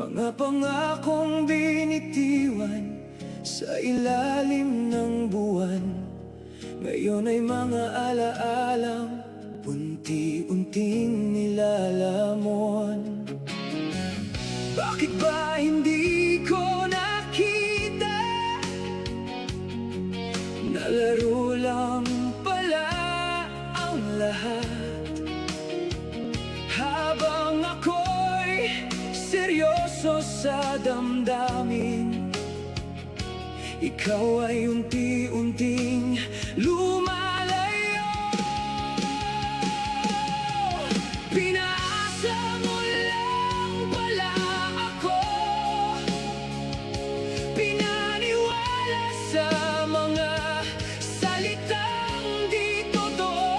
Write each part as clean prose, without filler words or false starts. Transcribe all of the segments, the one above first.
Mga pangakong binitiwan sa ilalim ng buwan, ngayon ay mga alaalang unti-unting nilalamon. Bakit ba hindi ko nakita na laro lang pala ang lahat? Habang ako'y seryoso sa damdamin, ikaw ay unti-unting lumalayo. Pinaasa mo lang pala ako, pinaniwala sa mga salitang di totoo.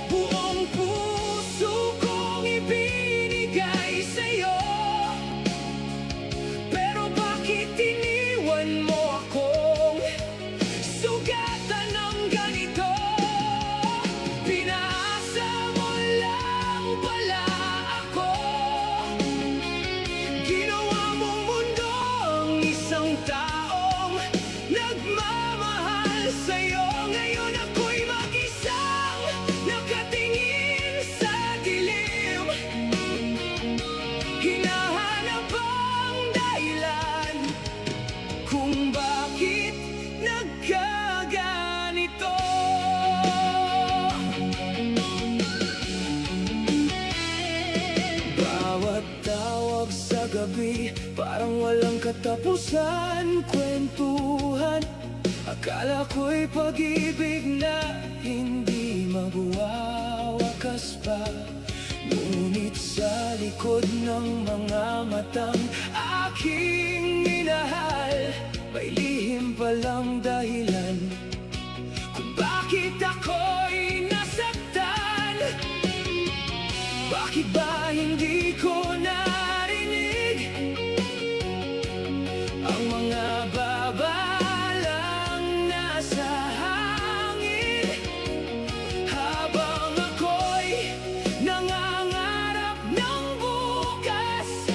Buong puso kong ibinigay sa'yo, pero bakit iniwan mo akong sugatan ng ganito? Pinaasa mo lang pala ako, ginawa mong mundo ang isang taong nagmamahal sa'yo. Ngayon ako'y mag-isang nakatingin sa dilim, hinahanap ang dahilan kung bakit nagkaganito. Bawat tawag sa gabi, parang walang katapusan kwentuhan. Akala ko'y pag-ibig na hindi magwawakas pa, ngunit sa likod ng mga matang aking minahal, may lihim palang dahilan kung bakit ako'y nasaktan. Bakit ba hindi ko narinig ang mga babalang nasa hangin? Habang ako'y nangangarap ng bukas,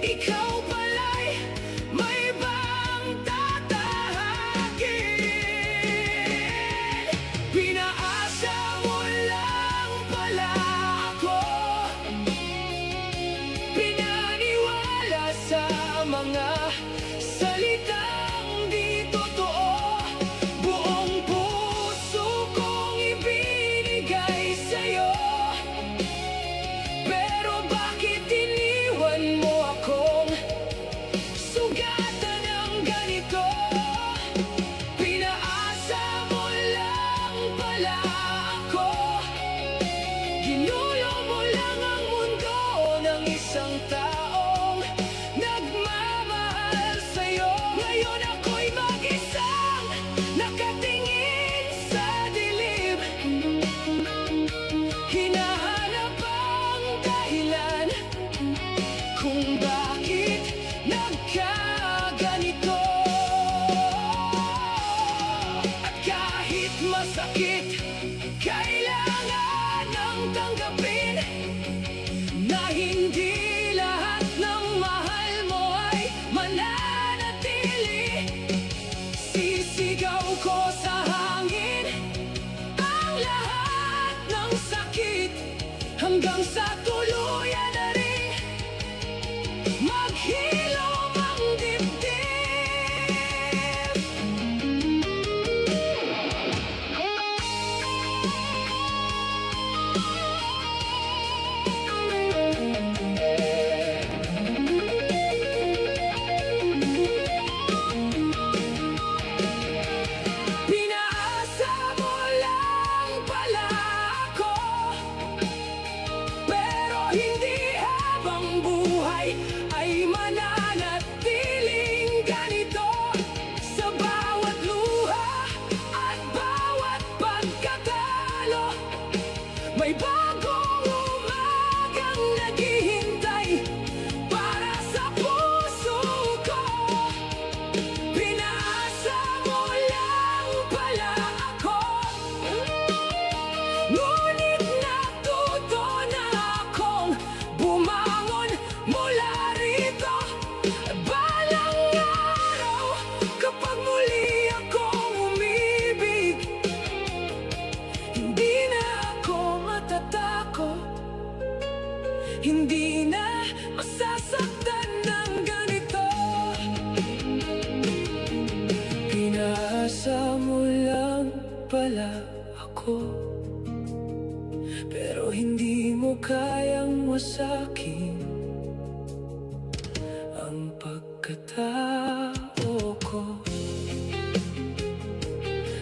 ikaw pala'y may ibang tatahakin. Pinaasa mo lang pala ako, pinaniwala sa mga salitang di totoo. Buong puso kong ibinigay sa'yo, pero bakit iniwan mo akong sugatan ng ganito? Pinaasa mo lang pala ako, ginulo mo lang ang mundo ng isang taong nagmamahal sa'yo. Ngayon ako'y mag-isang nakatingin sa dilim, hinahanap ang dahilan kung bakit nagkaganito. At kahit masakit, kailangan nang tanggapin na hindi lahat ng mahal mo ay mananatili. Sisigaw ko sa hangin ang lahat ng sakit, hanggang sa tuluyan na rin maghilom ang dibdib. Pinaasa mo lang pala ako, pero hindi habang buhay ay mananatiling ganito. Sa bawat luha at bawat pagkatalo, may bagong umagang naghihintay para sa puso ko. Pinaasa mo lang pala ako, ngunit natuto na akong bumangon mula rito. Balang araw, kapag muli akong umibig, hindi na ako matatakot, hindi na masasaktan ng ganito. Pinaasa mo lang pala ako, pero hindi mo kayang wasakin ang pagkatao ko.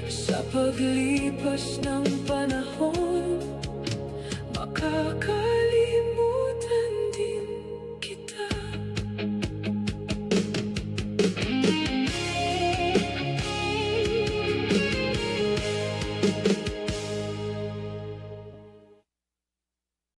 Sa paglipas ng panahon, makaka